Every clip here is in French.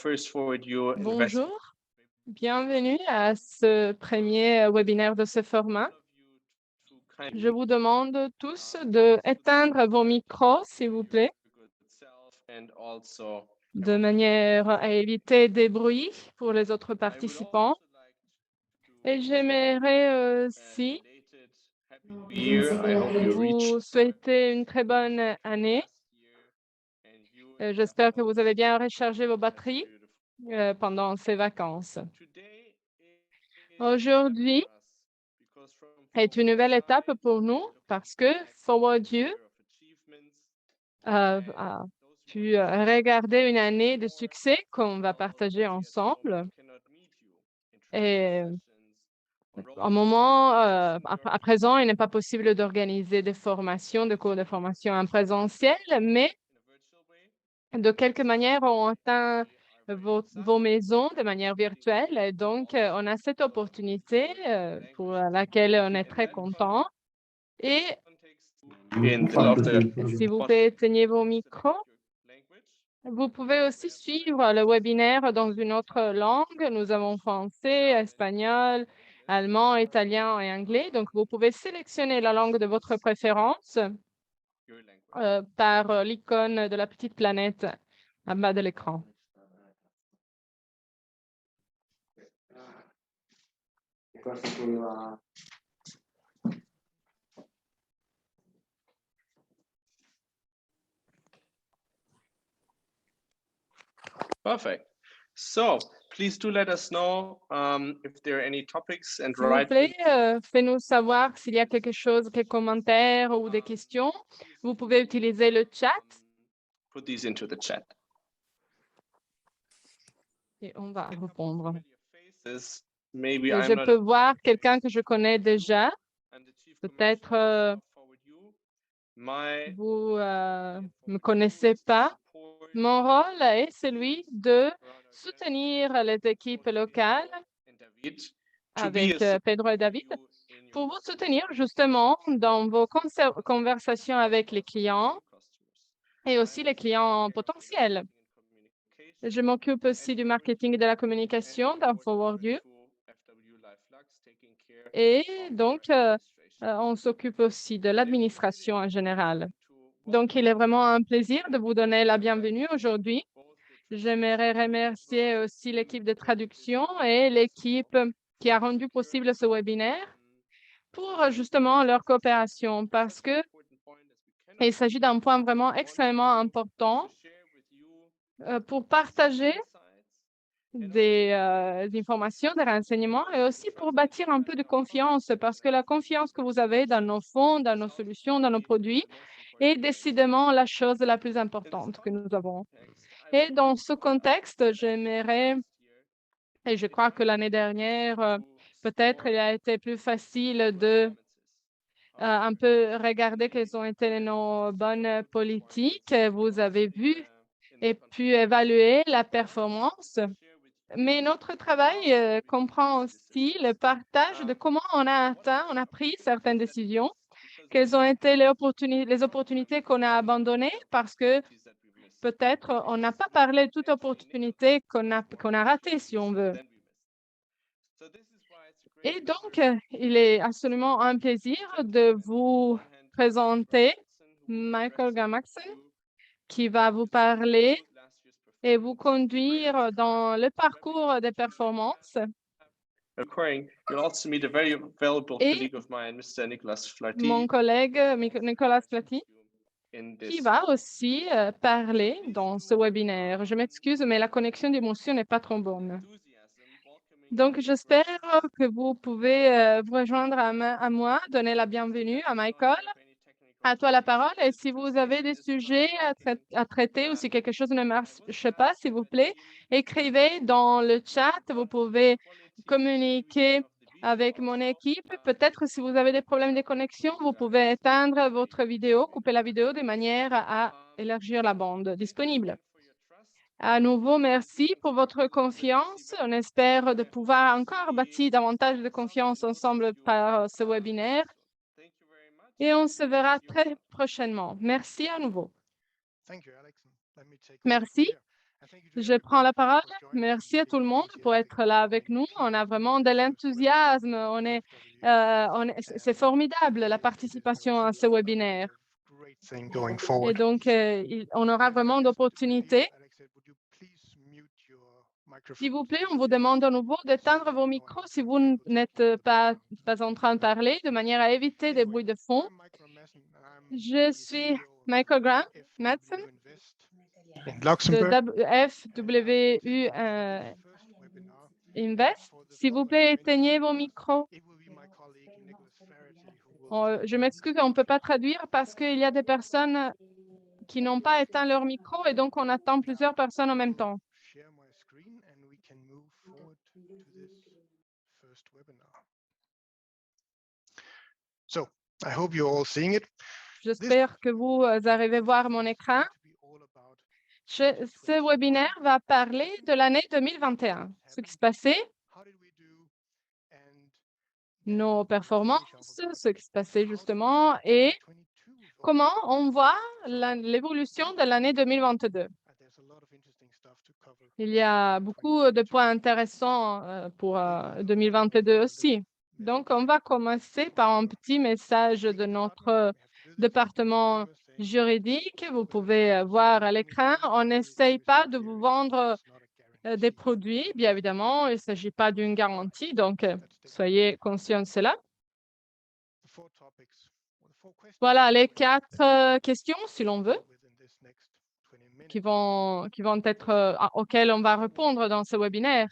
Bonjour, bienvenue à ce premier webinaire de ce format. Je vous demande tous d'éteindre vos micros, s'il vous plaît, de manière à éviter des bruits pour les autres participants. Et j'aimerais aussi vous souhaiter une très bonne année. J'espère que vous avez bien rechargé vos batteries pendant ces vacances. Aujourd'hui est une nouvelle étape pour nous parce que Forward You a pu regarder une année de succès qu'on va partager ensemble. Et à présent, il n'est pas possible d'organiser des cours de formation en présentiel, mais de quelque manière, on atteint vos maisons de manière virtuelle. Et donc, on a cette opportunité pour laquelle on est très content. Et s'il vous plaît, éteignez vos micros. Vous pouvez aussi suivre le webinaire dans une autre langue. Nous avons français, espagnol, allemand, italien et anglais. Donc, vous pouvez sélectionner la langue de votre préférence par l'icône de la petite planète en bas de l'écran. Perfect. So, please do let us know if there are any topics and S'il vous plaît, faites-nous savoir s'il y a quelque chose, quelques commentaires ou des questions. Vous pouvez utiliser le chat. Put these into the chat. Et on va répondre. Maybe Et je peux voir quelqu'un que je connais déjà. Peut-être vous ne me connaissez pas. Mon rôle est celui de soutenir les équipes locales avec Pedro et David pour vous soutenir justement dans vos conversations avec les clients et aussi les clients potentiels. Je m'occupe aussi du marketing et de la communication dans Forward You. Et donc, on s'occupe aussi de l'administration en général. Donc, il est vraiment un plaisir de vous donner la bienvenue aujourd'hui. J'aimerais remercier aussi l'équipe de traduction et l'équipe qui a rendu possible ce webinaire pour justement leur coopération parce que il s'agit d'un point vraiment extrêmement important pour partager des informations, des renseignements et aussi pour bâtir un peu de confiance parce que la confiance que vous avez dans nos fonds, dans nos solutions, dans nos produits est décidément la chose la plus importante que nous avons. Et dans ce contexte, j'aimerais, et je crois que l'année dernière, peut-être il a été plus facile de un peu regarder quelles ont été nos bonnes politiques. Vous avez vu et pu évaluer la performance. Mais notre travail comprend aussi le partage de comment on a pris certaines décisions, quelles ont été les opportunités qu'on a abandonnées parce que peut-être on n'a pas parlé de toute opportunité qu'on a ratée, si on veut. Et donc, il est absolument un plaisir de vous présenter Michael Gamaxen, qui va vous parler et vous conduire dans le parcours des performances. Et mon collègue Nicolas Flati, qui va aussi parler dans ce webinaire. Je m'excuse, mais la connexion d'émotion n'est pas trop bonne. Donc, j'espère que vous pouvez vous rejoindre à moi, donner la bienvenue à Michael. À toi la parole. Et si vous avez des sujets à traiter ou si quelque chose ne marche pas, s'il vous plaît, écrivez dans le chat. Vous pouvez communiquer avec mon équipe. Peut-être si vous avez des problèmes de connexion, vous pouvez éteindre votre vidéo, couper la vidéo de manière à élargir la bande disponible. À nouveau, merci pour votre confiance. On espère de pouvoir encore bâtir davantage de confiance ensemble par ce webinaire. Et on se verra très prochainement. Merci à nouveau. Merci. Je prends la parole. Merci à tout le monde pour être là avec nous. On a vraiment de l'enthousiasme. C'est formidable la participation à ce webinaire. Et donc, on aura vraiment d'opportunités. S'il vous plaît, on vous demande à nouveau d'éteindre vos micros si vous n'êtes pas en train de parler, de manière à éviter des bruits de fond. Je suis Michael Graham Madsen de FWU Invest. S'il vous plaît, éteignez vos micros. Je m'excuse, on ne peut pas traduire parce qu'il y a des personnes qui n'ont pas éteint leur micro et donc on attend plusieurs personnes en même temps. J'espère que vous arrivez à voir mon écran. Ce webinaire va parler de l'année 2021, ce qui se passait, nos performances, ce qui se passait justement et comment on voit l'évolution de l'année 2022. Il y a beaucoup de points intéressants pour 2022 aussi. Donc, on va commencer par un petit message de notre département juridique. Vous pouvez voir à l'écran. On n'essaye pas de vous vendre des produits, bien évidemment. Il ne s'agit pas d'une garantie, donc soyez conscients de cela. Voilà les 4 questions, si l'on veut, qui vont être auxquelles on va répondre dans ce webinaire.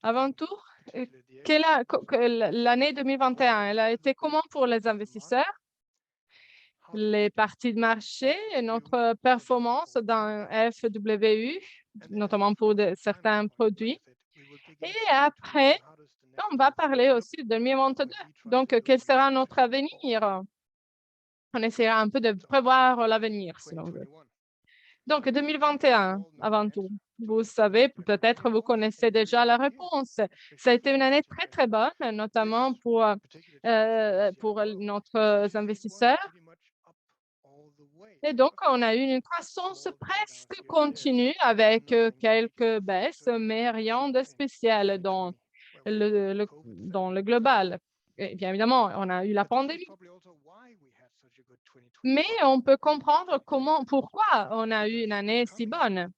Avant tout, l'année 2021, elle a été comment pour les investisseurs? Les parties de marché et notre performance dans FWU, notamment pour certains produits. Et après, on va parler aussi de 2022. Donc, quel sera notre avenir? On essaiera un peu de prévoir l'avenir, si l'on veut. Donc, 2021, avant tout. Vous savez, peut-être vous connaissez déjà la réponse. Ça a été une année très, très bonne, notamment pour notre investisseurs. Et donc, on a eu une croissance presque continue avec quelques baisses, mais rien de spécial dans le global. Et bien évidemment, on a eu la pandémie. Mais on peut comprendre pourquoi on a eu une année si bonne.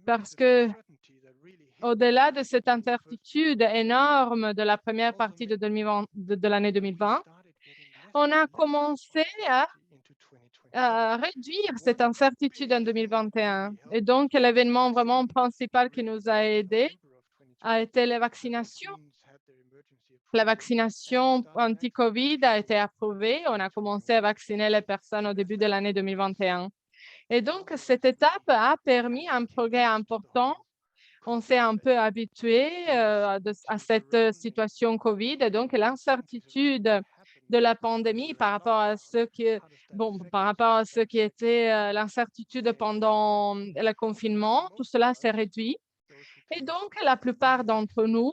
Parce que au-delà de cette incertitude énorme de la première partie de l'année 2020, on a commencé à réduire cette incertitude en 2021. Et donc, l'événement vraiment principal qui nous a aidés a été les vaccinations. La vaccination anti-COVID a été approuvée. On a commencé à vacciner les personnes au début de l'année 2021. Et donc, cette étape a permis un progrès important. On s'est un peu habitué à cette situation COVID. Et donc, l'incertitude de la pandémie par rapport à ce qui était l'incertitude pendant le confinement, tout cela s'est réduit. Et donc, la plupart d'entre nous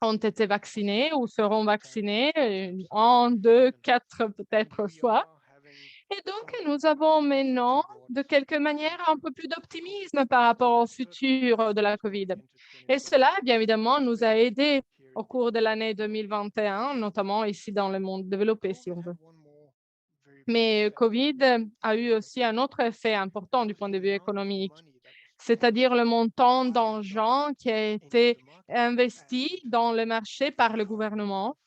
ont été vaccinés ou seront vaccinés 1, 2, 4 peut-être fois. Et donc, nous avons maintenant, de quelque manière, un peu plus d'optimisme par rapport au futur de la COVID. Et cela, bien évidemment, nous a aidés au cours de l'année 2021, notamment ici dans le monde développé, si on veut. Mais COVID a eu aussi un autre effet important du point de vue économique, c'est-à-dire le montant d'argent qui a été investi dans le marché par le gouvernement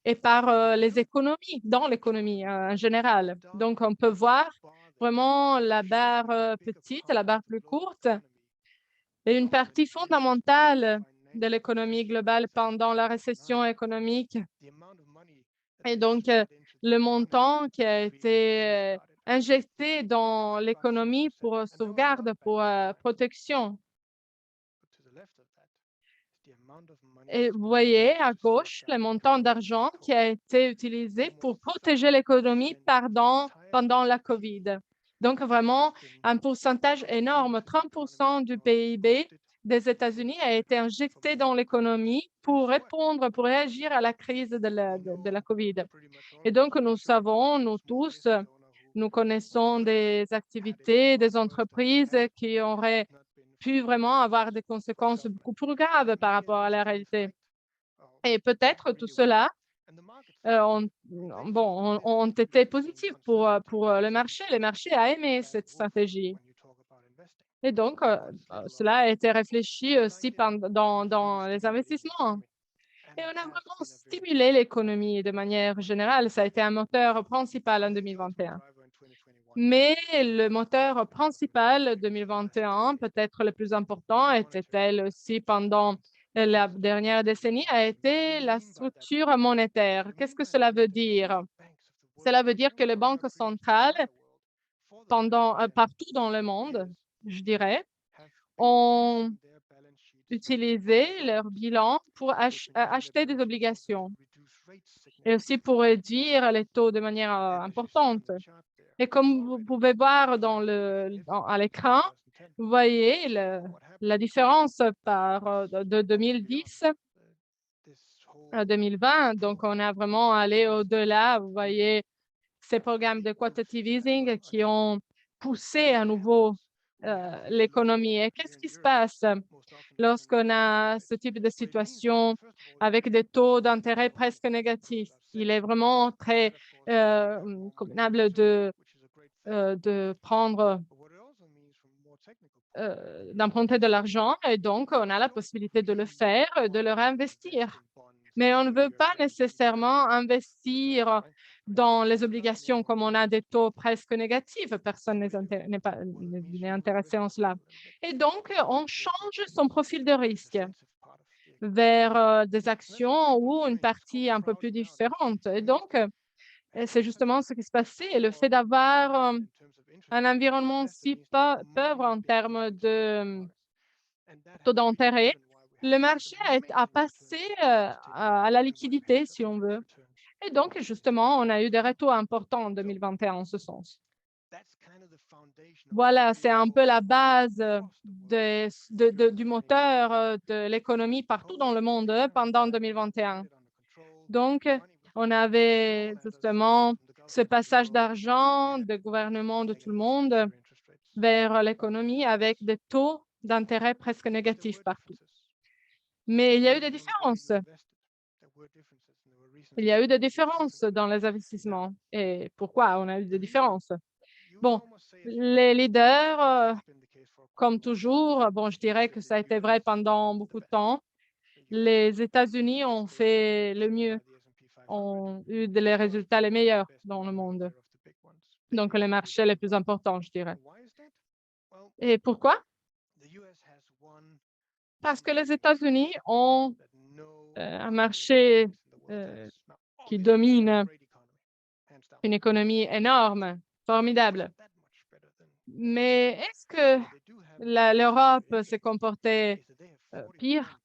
et par les économies, dans l'économie en général. Donc, on peut voir vraiment la barre petite, la barre plus courte, et une partie fondamentale de l'économie globale pendant la récession économique. Et donc, le montant qui a été injecté dans l'économie pour sauvegarde, pour protection. Et vous voyez à gauche le montant d'argent qui a été utilisé pour protéger l'économie pendant la COVID. Donc, vraiment, un pourcentage énorme, 30% du PIB des États-Unis a été injecté dans l'économie pour réagir à la crise de la COVID. Et donc, nous savons, nous tous, nous connaissons des activités, des entreprises qui auraient pu vraiment avoir des conséquences beaucoup plus graves par rapport à la réalité. Et peut-être tout cela ont été positifs pour le marché. Le marché a aimé cette stratégie. Et donc, cela a été réfléchi aussi dans les investissements. Et on a vraiment stimulé l'économie de manière générale. Ça a été un moteur principal en 2021. Mais le moteur principal 2021, peut-être le plus important, était-elle aussi pendant la dernière décennie, a été la structure monétaire. Qu'est-ce que cela veut dire? Cela veut dire que les banques centrales, partout dans le monde, je dirais, ont utilisé leur bilan pour acheter des obligations et aussi pour réduire les taux de manière importante. Et comme vous pouvez voir à l'écran, vous voyez la différence de 2010 à 2020. Donc, on a vraiment allé au-delà. Vous voyez ces programmes de quantitative easing qui ont poussé à nouveau l'économie. Et qu'est-ce qui se passe lorsqu'on a ce type de situation avec des taux d'intérêt presque négatifs? Il est vraiment très convenable d'emprunter de l'argent et donc on a la possibilité de le faire, de le réinvestir. Mais on ne veut pas nécessairement investir dans les obligations comme on a des taux presque négatifs. Personne n'est intéressé en cela. Et donc, on change son profil de risque vers des actions ou une partie un peu plus différente. Et donc, c'est justement ce qui se passait. Le fait d'avoir un environnement si pauvre en termes de taux d'intérêt, le marché a passé à la liquidité, si on veut. Et donc, justement, on a eu des retours importants en 2021 en ce sens. Voilà, c'est un peu la base du moteur de l'économie partout dans le monde pendant 2021. Donc, on avait justement ce passage d'argent de gouvernement de tout le monde vers l'économie avec des taux d'intérêt presque négatifs partout. Mais il y a eu des différences. Il y a eu des différences dans les investissements. Et pourquoi on a eu des différences? Bon, les leaders, comme toujours, bon, je dirais que ça a été vrai pendant beaucoup de temps. Les États-Unis ont fait le mieux, ont eu les résultats les meilleurs dans le monde. Donc, les marchés les plus importants, je dirais. Et pourquoi? Parce que les États-Unis ont un marché qui domine une économie énorme, formidable. Mais est-ce que l'Europe s'est comportée pire?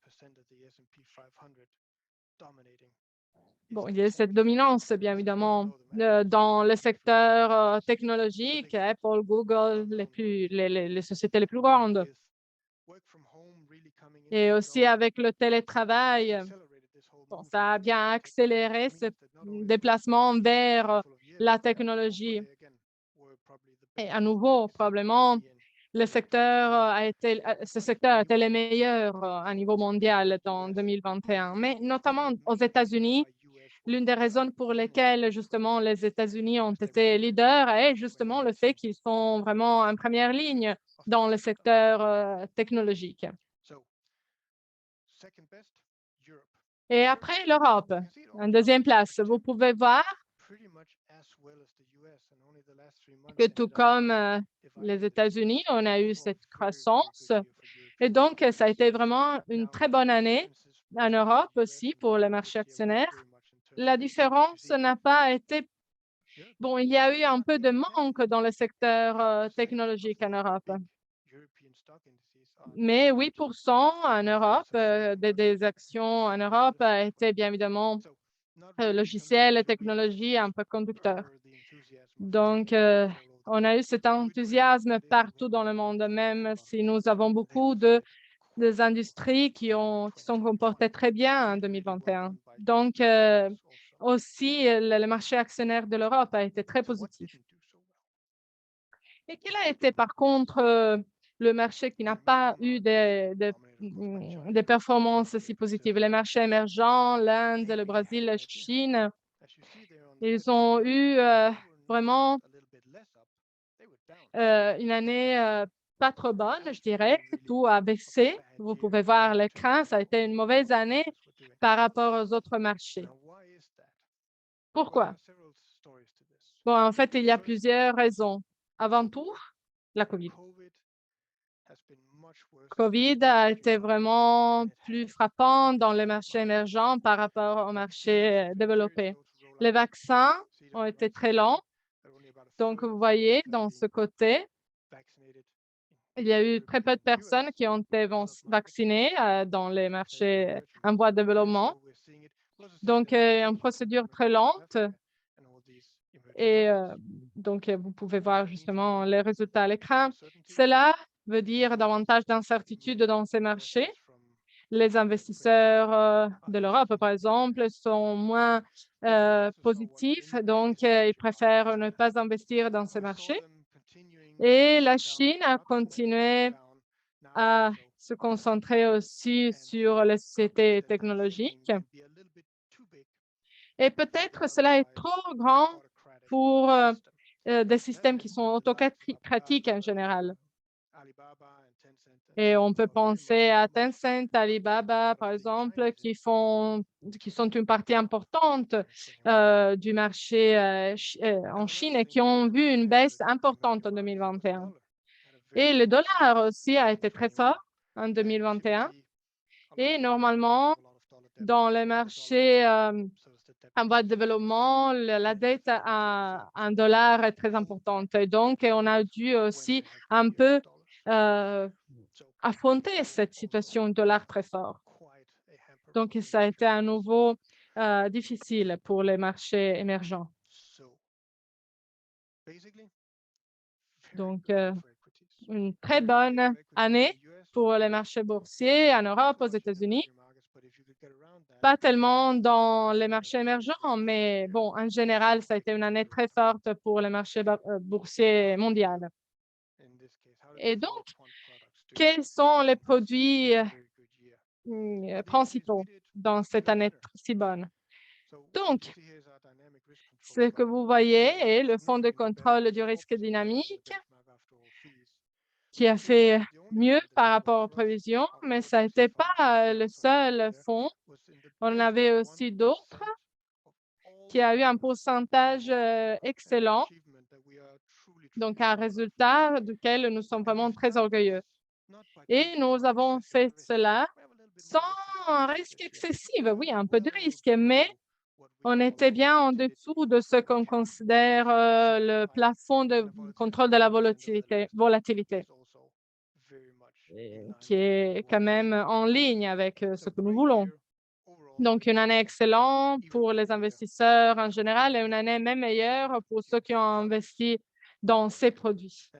Bon, il y a cette dominance, bien évidemment, dans le secteur technologique, Apple, Google, les sociétés les plus grandes. Et aussi avec le télétravail, bon, ça a bien accéléré ce déplacement vers la technologie. Et à nouveau, probablement, ce secteur a été le meilleur à niveau mondial dans 2021. Mais notamment aux États-Unis, l'une des raisons pour lesquelles justement les États-Unis ont été leaders est justement le fait qu'ils sont vraiment en première ligne dans le secteur technologique. Et après, l'Europe, en deuxième place. Vous pouvez voir que tout comme les États-Unis, on a eu cette croissance. Et donc, ça a été vraiment une très bonne année en Europe aussi pour le marché actionnaire. La différence n'a pas été... Bon, il y a eu un peu de manque dans le secteur technologique en Europe. Mais 8% en Europe, des actions en Europe étaient bien évidemment logiciels, technologies, un peu conducteurs. Donc, on a eu cet enthousiasme partout dans le monde, même si nous avons beaucoup des industries qui sont comportées très bien en 2021. Donc, aussi, le marché actionnaire de l'Europe a été très positif. Et quelle a été, par contre, le marché qui n'a pas eu des performances si positives. Les marchés émergents, l'Inde, le Brésil, la Chine, ils ont eu vraiment une année pas trop bonne, je dirais. Tout a baissé. Vous pouvez voir l'écran, ça a été une mauvaise année par rapport aux autres marchés. Pourquoi? Bon, en fait, il y a plusieurs raisons. Avant tout, la COVID. COVID a été vraiment plus frappant dans les marchés émergents par rapport aux marchés développés. Les vaccins ont été très lents. Donc, vous voyez, dans ce côté, il y a eu très peu de personnes qui ont été vaccinées dans les marchés en voie de développement. Donc, une procédure très lente. Et donc, vous pouvez voir justement les résultats à l'écran. Cela veut dire davantage d'incertitude dans ces marchés. Les investisseurs de l'Europe, par exemple, sont moins positifs, donc ils préfèrent ne pas investir dans ces marchés. Et la Chine a continué à se concentrer aussi sur les sociétés technologiques. Et peut-être cela est trop grand pour des systèmes qui sont autocratiques en général. Et on peut penser à Tencent, Alibaba, par exemple, qui sont une partie importante du marché en Chine et qui ont vu une baisse importante en 2021. Et le dollar aussi a été très fort en 2021. Et normalement, dans les marchés en voie de développement, la dette à un dollar est très importante. Et donc, on a dû aussi un peu affronter cette situation de dollar très fort. Donc, ça a été à nouveau difficile pour les marchés émergents. Donc, une très bonne année pour les marchés boursiers en Europe, aux États-Unis. Pas tellement dans les marchés émergents, mais bon, en général, ça a été une année très forte pour les marchés boursiers mondiaux. Et donc, quels sont les produits principaux dans cette année si bonne? Donc, ce que vous voyez est le fonds de contrôle du risque dynamique qui a fait mieux par rapport aux prévisions, mais ça n'était pas le seul fonds. On avait aussi d'autres qui a eu un pourcentage excellent, donc un résultat duquel nous sommes vraiment très orgueilleux. Et nous avons fait cela sans un risque excessif, oui, un peu de risque, mais on était bien en dessous de ce qu'on considère le plafond de contrôle de la volatilité, qui est quand même en ligne avec ce que nous voulons. Donc, une année excellente pour les investisseurs en général et une année même meilleure pour ceux qui ont investi dans ces produits.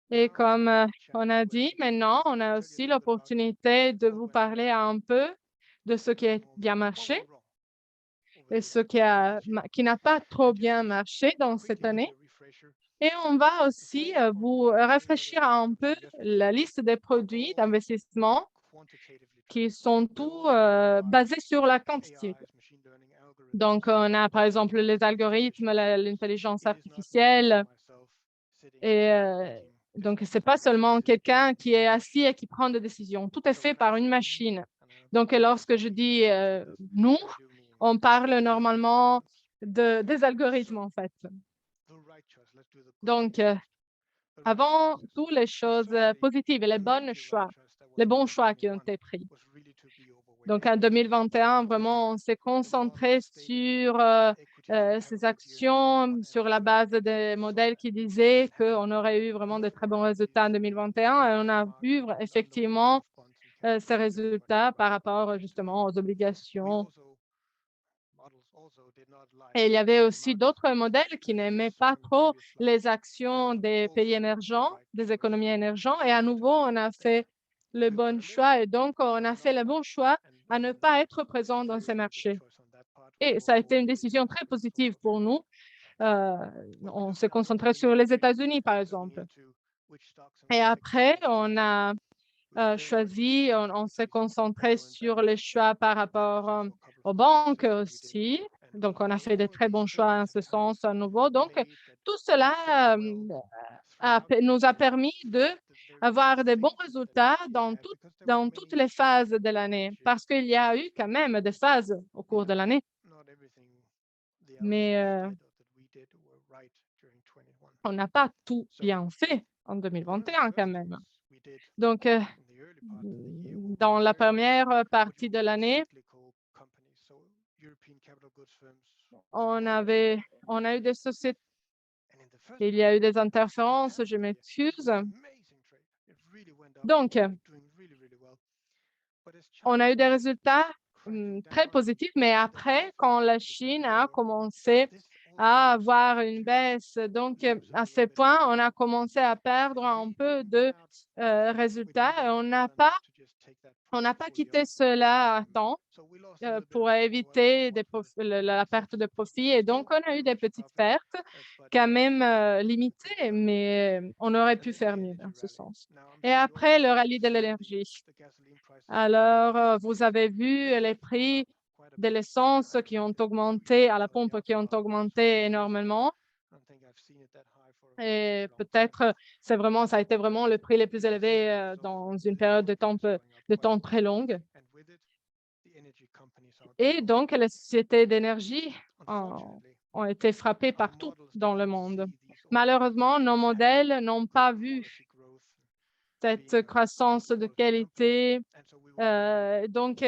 Et comme on a dit, maintenant, on a aussi l'opportunité de vous parler un peu de ce qui a bien marché et ce qui n'a pas trop bien marché dans cette année. Et on va aussi vous rafraîchir un peu la liste des produits d'investissement qui sont tous basés sur la quantité. Donc, on a par exemple les algorithmes, l'intelligence artificielle. Et donc, ce n'est pas seulement quelqu'un qui est assis et qui prend des décisions. Tout est fait par une machine. Donc, lorsque je dis nous, on parle normalement des algorithmes, en fait. Donc, avant tout, les choses positives et les bons choix qui ont été pris. Donc, en 2021, vraiment, on s'est concentré sur ces actions sur la base des modèles qui disaient qu'on aurait eu vraiment de très bons résultats en 2021 et on a vu effectivement ces résultats par rapport justement aux obligations. Et il y avait aussi d'autres modèles qui n'aimaient pas trop les actions des pays émergents, des économies émergentes. Et à nouveau, on a fait le bon choix et donc on a fait le bon choix à ne pas être présent dans ces marchés. Et ça a été une décision très positive pour nous. On s'est concentré sur les États-Unis, par exemple. Et après, on a choisi, on s'est concentré sur les choix par rapport aux banques aussi. Donc, on a fait de très bons choix en ce sens à nouveau. Donc, tout cela nous a permis d'avoir de bons résultats dans toutes les phases de l'année, parce qu'il y a eu quand même des phases au cours de l'année. Mais on n'a pas tout bien fait en 2021 quand même. Donc, dans la première partie de l'année, on a eu des sociétés, il y a eu des interférences, je m'excuse. Donc, on a eu des résultats très positifs, mais après, quand la Chine a commencé à avoir une baisse, donc à ce point, on a commencé à perdre un peu de résultats et on n'a pas quitté cela à temps pour éviter la perte de profit. Et donc, on a eu des petites pertes, quand même limitées, mais on aurait pu faire mieux dans ce sens. Et après, le rallye de l'énergie. Alors, vous avez vu les prix de l'essence qui ont augmenté à la pompe, qui ont augmenté énormément. Et peut-être, ça a été vraiment le prix le plus élevé dans une période de temps très longue. Et donc, les sociétés d'énergie ont été frappées partout dans le monde. Malheureusement, nos modèles n'ont pas vu cette croissance de qualité. Donc,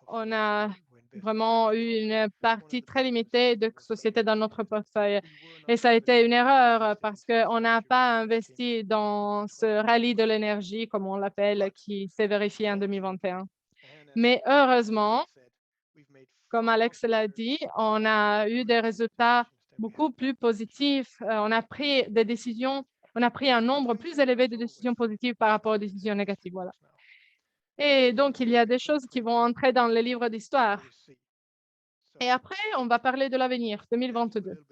on a vraiment eu une partie très limitée de sociétés dans notre portefeuille. Et ça a été une erreur parce qu'on n'a pas investi dans ce rallye de l'énergie, comme on l'appelle, qui s'est vérifié en 2021. Mais heureusement, comme Alex l'a dit, on a eu des résultats beaucoup plus positifs. On a pris des décisions, on a pris un nombre plus élevé de décisions positives par rapport aux décisions négatives. Voilà. Et donc, il y a des choses qui vont entrer dans les livres d'histoire. Et après, on va parler de l'avenir, 2022.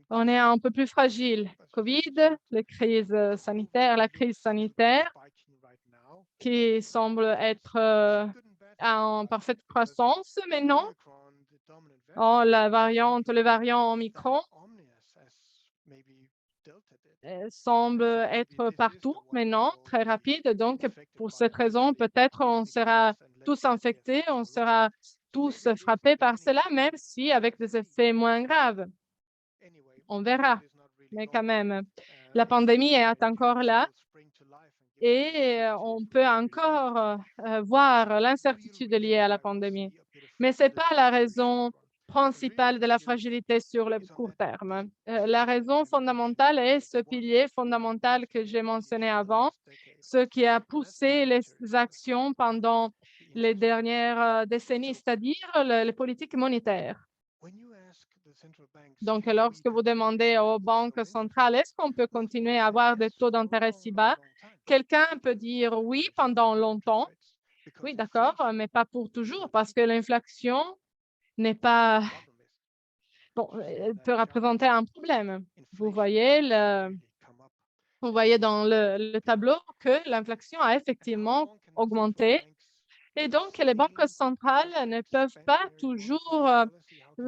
On est un peu plus fragile. COVID, la crise sanitaire qui semble être en parfaite croissance, mais non. Oh, le variant Omicron semble être partout, mais non, très rapide. Donc, pour cette raison, peut-être on sera tous infectés, on sera tous frappés par cela, même si avec des effets moins graves. On verra, mais quand même, la pandémie est encore là et on peut encore voir l'incertitude liée à la pandémie. Mais ce n'est pas la raison principale de la fragilité sur le court terme. La raison fondamentale est ce pilier fondamental que j'ai mentionné avant, ce qui a poussé les actions pendant les dernières décennies, c'est-à-dire les politiques monétaires. Donc, lorsque vous demandez aux banques centrales, est-ce qu'on peut continuer à avoir des taux d'intérêt si bas? Quelqu'un peut dire oui pendant longtemps. Oui, d'accord, mais pas pour toujours, parce que l'inflation n'est pas... Bon, peut représenter un problème. Vous voyez dans le tableau que l'inflation a effectivement augmenté. Et donc, les banques centrales ne peuvent pas toujours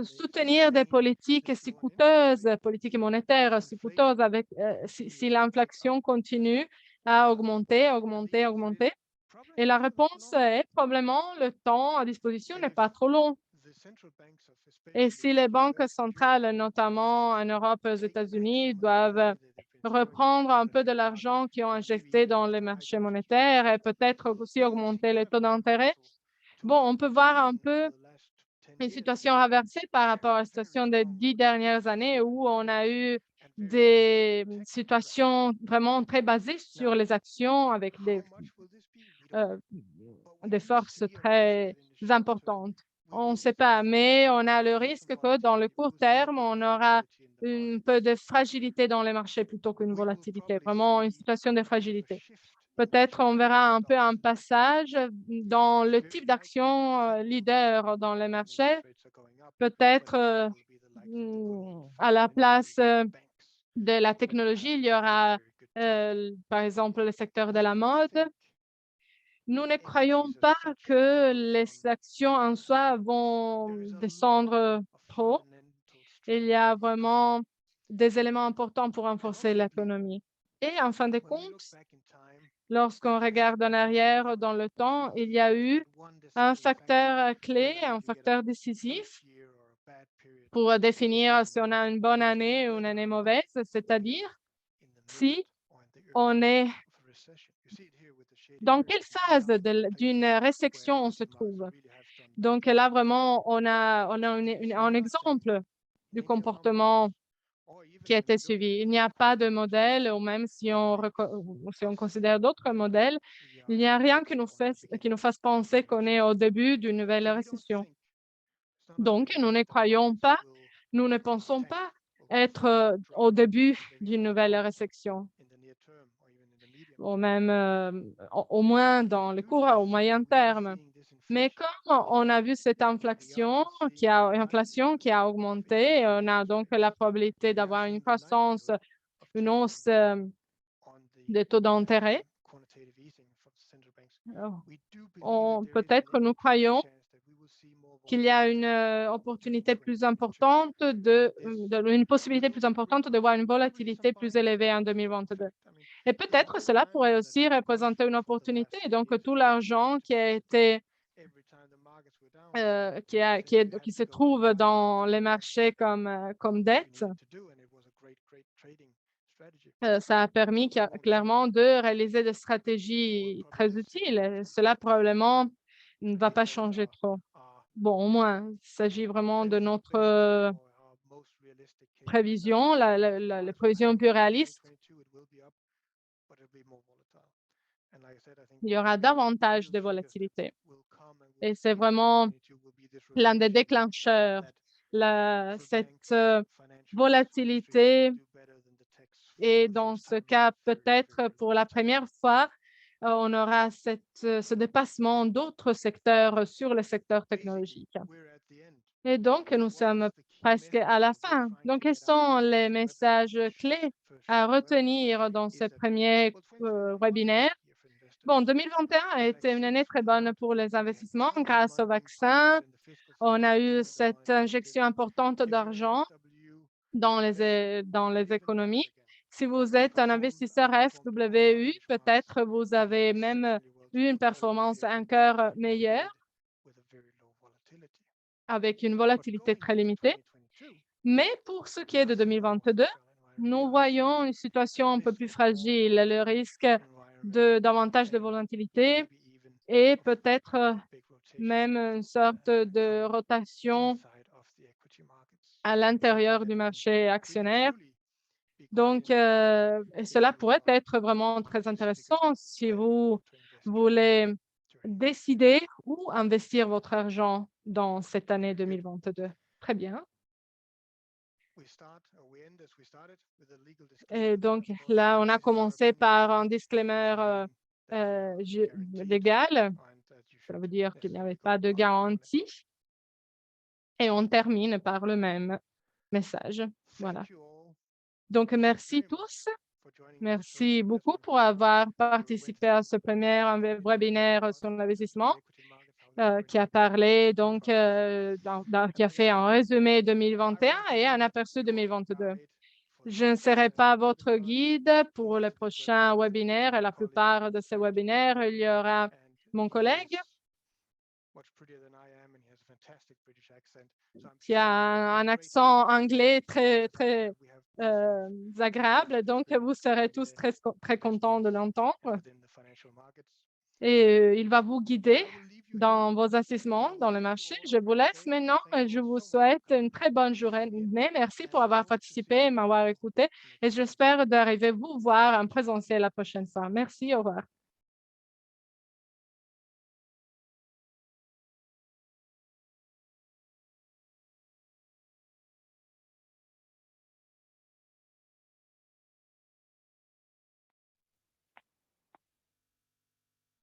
soutenir des politiques si coûteuses, politiques monétaires si coûteuses, si l'inflation continue à augmenter. Et la réponse est probablement le temps à disposition n'est pas trop long. Et si les banques centrales, notamment en Europe et aux États-Unis, doivent reprendre un peu de l'argent qu'ils ont injecté dans les marchés monétaires et peut-être aussi augmenter les taux d'intérêt, bon, on peut voir un peu une situation renversée par rapport à la situation des 10 dernières années où on a eu des situations vraiment très basées sur les actions avec des forces très importantes. On ne sait pas, mais on a le risque que dans le court terme, on aura un peu de fragilité dans les marchés plutôt qu'une volatilité, vraiment une situation de fragilité. Peut-être on verra un peu un passage dans le type d'action leader dans les marchés. Peut-être à la place de la technologie, il y aura, par exemple, le secteur de la mode. Nous ne croyons pas que les actions en soi vont descendre trop. Il y a vraiment des éléments importants pour renforcer l'économie. Et en fin de compte, lorsqu'on regarde en arrière dans le temps, il y a eu un facteur clé, un facteur décisif pour définir si on a une bonne année ou une année mauvaise, c'est-à-dire si on est dans quelle phase d'une récession on se trouve. Donc là, vraiment, on a un exemple du comportement qui a été suivi. Il n'y a pas de modèle, ou même si on considère d'autres modèles, il n'y a rien qui nous fasse penser qu'on est au début d'une nouvelle récession. Donc, nous ne croyons pas, nous ne pensons pas être au début d'une nouvelle récession, ou même au moins dans le court ou moyen terme. Mais comme on a vu cette inflation qui a augmenté, on a donc la probabilité d'avoir une croissance, une hausse des taux d'intérêt. Peut-être nous croyons qu'il y a une opportunité plus importante une possibilité plus importante de voir une volatilité plus élevée en 2022. Et peut-être cela pourrait aussi représenter une opportunité. Donc, tout l'argent qui a été qui se trouve dans les marchés comme dette, ça a permis clairement de réaliser des stratégies très utiles. Cela probablement ne va pas changer trop. Bon, au moins, il s'agit vraiment de notre prévision, la prévision plus réaliste. Il y aura davantage de volatilité. Et c'est vraiment l'un des déclencheurs. Cette volatilité et dans ce cas, peut-être pour la première fois, on aura ce dépassement d'autres secteurs sur le secteur technologique. Et donc, nous sommes presque à la fin. Donc, quels sont les messages clés à retenir dans ce premier webinaire? Bon, 2021 a été une année très bonne pour les investissements grâce au vaccin. On a eu cette injection importante d'argent dans les économies. Si vous êtes un investisseur FWU, peut-être vous avez même eu une performance encore meilleure avec une volatilité très limitée. Mais pour ce qui est de 2022, nous voyons une situation un peu plus fragile, le risque de davantage de volatilité et peut-être même une sorte de rotation à l'intérieur du marché actionnaire. Donc, cela pourrait être vraiment très intéressant si vous voulez décider où investir votre argent dans cette année 2022. Très bien. Et donc, là, on a commencé par un disclaimer légal. Ça veut dire qu'il n'y avait pas de garantie. Et on termine par le même message. Voilà. Donc, merci tous. Merci beaucoup pour avoir participé à ce premier webinaire sur l'investissement qui a parlé, donc, qui a fait un résumé 2021 et un aperçu 2022. Je ne serai pas votre guide pour le prochain webinaire et la plupart de ces webinaires, il y aura mon collègue qui a un accent anglais très, très agréable, donc vous serez tous très, très contents de l'entendre. Et il va vous guider dans vos investissements dans le marché. Je vous laisse maintenant et je vous souhaite une très bonne journée. Merci pour avoir participé et m'avoir écouté et j'espère d'arriver vous voir en présentiel la prochaine fois. Merci, au revoir.